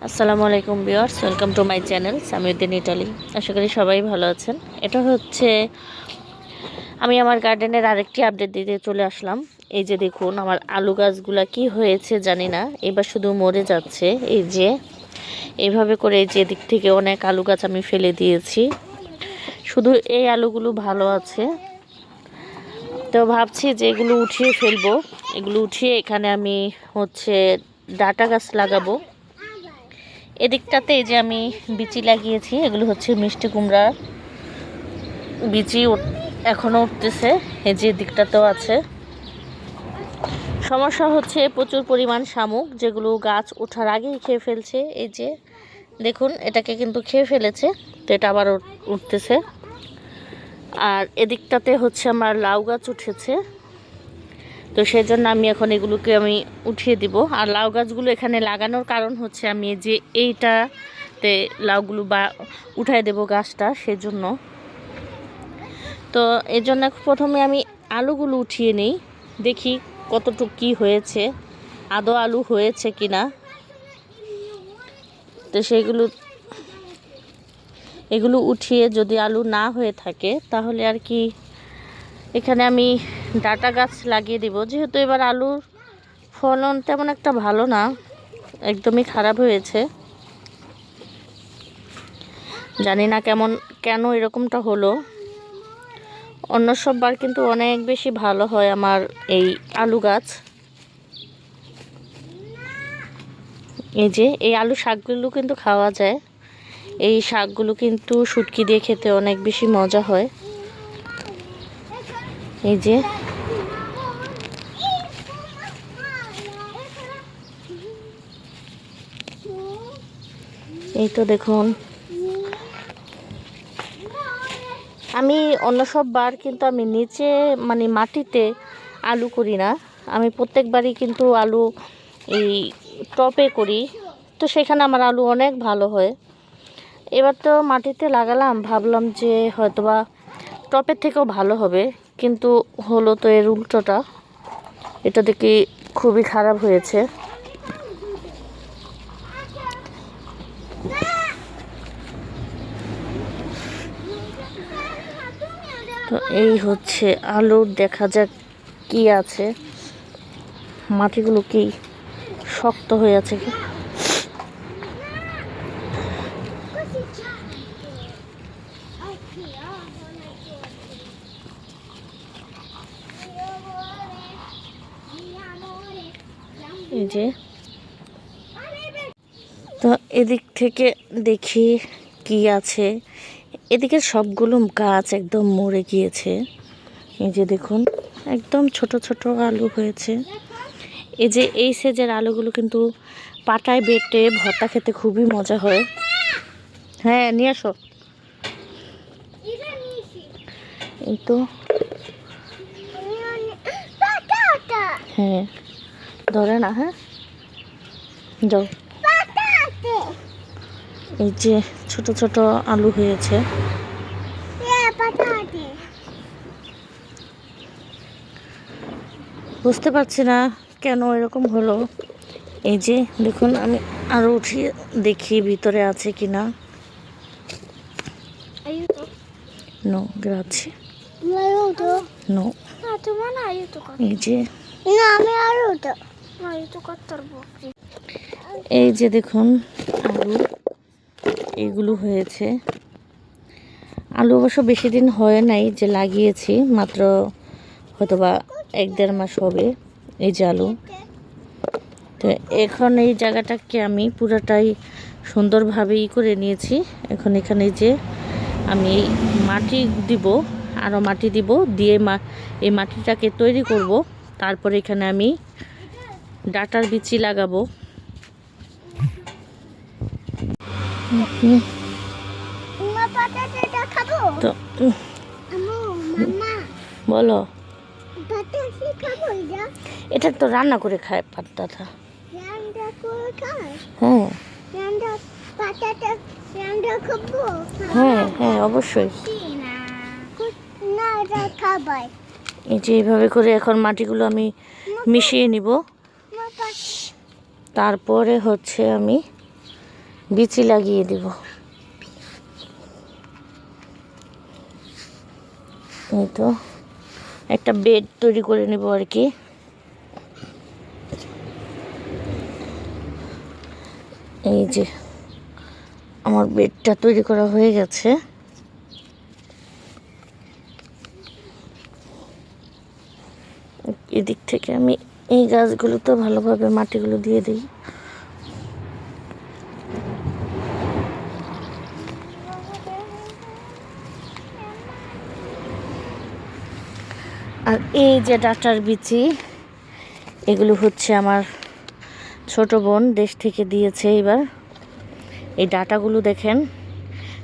আসসালামু আলাইকুম viewers, welcome to my channel Samiuddin Italy. আশা করি সবাই ভালো আছেন। এটা হচ্ছে আমি আমার গার্ডেনের আরেকটি আপডেট দিতে চলে আসলাম। এই যে দেখুন আমার আলু গাছগুলা কি হয়েছে জানি না, এবার শুধু মরে যাচ্ছে। এই যে এইভাবে করে এই যে দিক থেকে অনেক আলু গাছ আমি ফেলে দিয়েছি, শুধু এই আলুগুলো ভালো আছে। তো ভাবছি যে এগুলো উঠিয়ে ফেলবো, এগুলো উঠিয়ে এখানে আমি হচ্ছে ডাটা গাছ লাগাবো। এদিকটাতে এই যে আমি বিচি লাগিয়েছি, এগুলো হচ্ছে মিষ্টি কুমড়া বিচি এখনও উঠতেছে। এই যে দিকটাতেও আছে। সমস্যা হচ্ছে প্রচুর পরিমাণ শামুক, যেগুলো গাছ ওঠার আগেই খেয়ে ফেলছে। এই যে দেখুন এটাকে কিন্তু খেয়ে ফেলেছে, তো এটা আবার উঠতেছে। আর এদিকটাতে হচ্ছে আমার লাউ গাছ উঠেছে, তো সেই জন্য আমি এখন এগুলোকে আমি উঠিয়ে দিব। আর লাউ গাছগুলো এখানে লাগানোর কারণ হচ্ছে আমি যে এইটাতে লাউগুলো উঠাই দেব গাছটা, সেজন্য। তো এই জন্য প্রথমে আমি আলুগুলো উঠিয়ে নিই, দেখি কতটুকু কী হয়েছে, আদৌ আলু হয়েছে কি না। তো এগুলো উঠিয়ে যদি আলু না হয়ে থাকে তাহলে আর কি এখানে আমি ডাটা গাছ লাগিয়ে দিব। যেহেতু এবার আলুর ফলন তেমন একটা ভালো না, একদমই খারাপ হয়েছে। জানি না কেন এরকমটা হলো। অন্য সববার কিন্তু অনেক বেশি ভালো হয় আমার এই আলু গাছ। এই যে এই আলু শাকগুলো কিন্তু খাওয়া যায়। এই শাকগুলো কিন্তু শুটকি দিয়ে খেতে অনেক বেশি মজা হয়। এই যে এই তো দেখুন, আমি অন্য সব বার কিন্তু আমি নিচে মানে মাটিতে আলু করি না, আমি প্রত্যেকবারই কিন্তু আলু এই টপে করি। তো সেখানে আমার আলু অনেক ভালো হয়। এবার তো মাটিতে লাগালাম, ভাবলাম যে হয়তোবা টপের থেকেও ভালো হবে, কিন্তু হলো তো এর উল্টোটা। এটা দেখি খুবই খারাপ হয়েছে। তো এই হচ্ছে আলুর, দেখা যাক কি আছে। মাটিগুলো কি শক্ত হয়ে আছে কি। এই যে তো এদিক থেকে দেখি কি আছে। এদিকে সবগুলো গাছ একদম মরে গিয়েছে। এই যে দেখুন একদম ছোট ছোট আলু হয়েছে। এই যে এই সেজের আলুগুলো কিন্তু পাটায় বেটে ভর্তা খেতে খুবই মজা হয়। হ্যাঁ নিয়ে আসো। এই তো হ্যাঁ ধরে না, হ্যাঁ যাও। এই যে ছোট ছোট আলু হয়েছে। বুঝতে পারছি না কেন এরকম হলো। এই যে দেখুন আমি আরো উঠিয়ে দেখি ভিতরে আছে কিনা। নো গ্রাছি নো। এই যে এই যে দেখুন আলু এগুলো হয়েছে। আলু অবশ্য বেশি দিন হয় নাই যে লাগিয়েছি, মাত্র হয়তোবা 1-1.5 মাস হবে এই যে আলু। তো এখন এই জায়গাটাকে আমি পুরোটাই সুন্দরভাবে করে নিয়েছি। এখন এখানে যে আমি মাটি দিব, আরও মাটি দিব, দিয়ে এই মাটিটাকে তৈরি করব। তারপরে এখানে আমি ডাটার বিচি লাগাবো। তো বলো, এটা তো রান্না করে খায় পাতাটা। হ্যাঁ হ্যাঁ হ্যাঁ অবশ্যই। এই যে এইভাবে করে এখন মাটিগুলো আমি মিশিয়ে নিব। তারপরে হচ্ছে আমি বিচি লাগিয়ে দিব। এই তো একটা বেড তৈরি করে নেব আর কি। এই যে আমার বেডটা তৈরি করা হয়ে গেছে। এদিক থেকে আমি এই গাছগুলোতে ভালোভাবে মাটিগুলো দিয়ে দিই। আর এই যে ডাঁটার বিচি, এগুলো হচ্ছে আমার ছোট বোন দেশ থেকে দিয়েছে। এবার এই ডাঁটাগুলো দেখেন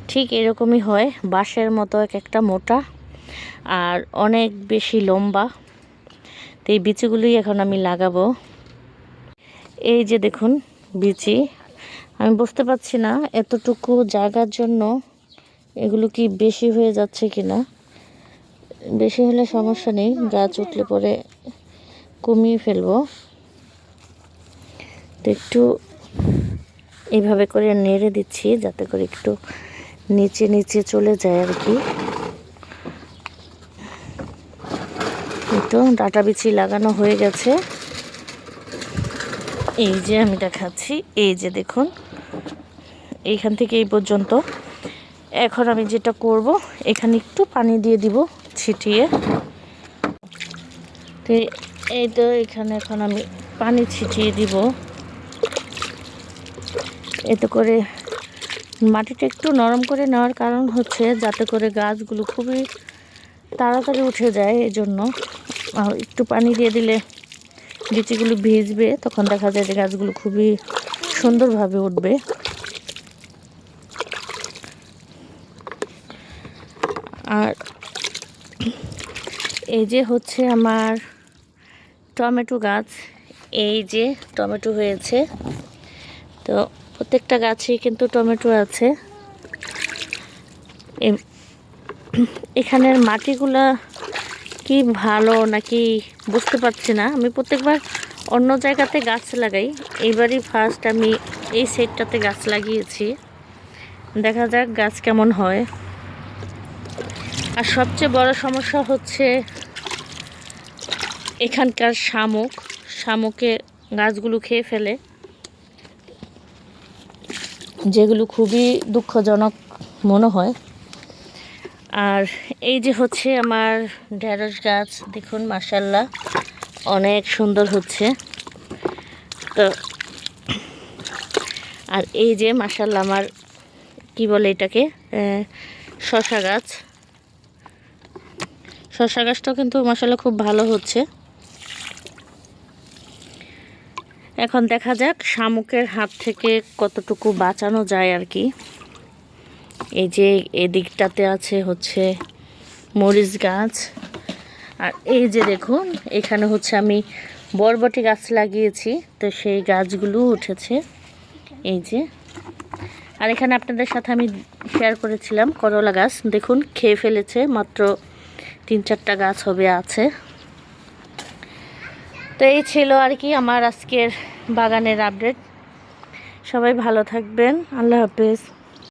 ঠিক এরকমই হয়, বাঁশের মতো এক একটা মোটা আর অনেক বেশি লম্বা। তো এই বিচিগুলোই এখন আমি লাগাবো। এই যে দেখুন বিচি, আমি বুঝতে পারছি না এতটুকু জায়গার জন্য এগুলো কি বেশি হয়ে যাচ্ছে কিনা। বেশি হলে সমস্যা নেই, গাছ উঠলে পরে কমিয়ে ফেলবো। তো একটু এইভাবে করে নেড়ে দিচ্ছি যাতে করে একটু নিচে নিচে চলে যায় আর কি। তো ডাঁটা বিচি লাগানো হয়ে গেছে। এই যে আমি দেখাচ্ছি, এই যে দেখুন এইখান থেকে এই পর্যন্ত। এখন আমি যেটা করব, এখানে একটু পানি দিয়ে দিব ছিটিয়ে। তো এই তো এখানে এখন আমি পানি ছিটিয়ে দিব। এতে করে মাটিটা একটু নরম করে নেওয়ার কারণ হচ্ছে যাতে করে গাছগুলো খুবই তাড়াতাড়ি উঠে যায়। এই জন্য একটু পানি দিয়ে দিলে বিচিগুলো ভিজবে, তখন দেখা যায় যে গাছগুলো খুবই সুন্দরভাবে উঠবে। আর এই যে হচ্ছে আমার টমেটো গাছ, এই যে টমেটো হয়েছে। তো প্রত্যেকটা গাছেই কিন্তু টমেটো আছে। এখানের মাটিগুলা কি ভালো নাকি বুঝতে পারছি না। আমি প্রত্যেকবার অন্য জায়গাতে গাছ লাগাই, এইবারই ফার্স্ট আমি এই সাইডটাতে গাছ লাগিয়েছি। দেখা যাক গাছ কেমন হয়। আর সবচেয়ে বড় সমস্যা হচ্ছে এখানকার শামুকে গাছগুলো খেয়ে ফেলে, যেগুলো খুবই দুঃখজনক মনে হয়। আর এই যে হচ্ছে আমার ঢেঁড়স গাছ, দেখুন মাশাআল্লাহ অনেক সুন্দর হচ্ছে। তো আর এই যে মাশাআল্লাহ আমার কি বলে এটাকে, শসা গাছ। শসা গাছটাও কিন্তু মাশাআল্লাহ খুব ভালো হচ্ছে। এখন দেখা যাক শামুকের হাত থেকে কতটুকু বাঁচানো যায় আর কি। এই যে এদিকটাতে আছে হচ্ছে মরিচ গাছ। আর এই যে দেখুন এখানে হচ্ছে আমি বরবটি গাছ লাগিয়েছি, তো সেই গাছগুলো উঠেছে এই যে। আর এখানে আপনাদের সাথে আমি শেয়ার করেছিলাম করলা গাছ, দেখুন খেয়ে ফেলেছে, মাত্র 3-4টা গাছ হবে আছে। তো এই ছিল আর কি আমার আজকের বাগানের আপডেট। সবাই ভালো থাকবেন, আল্লাহ হাফেজ।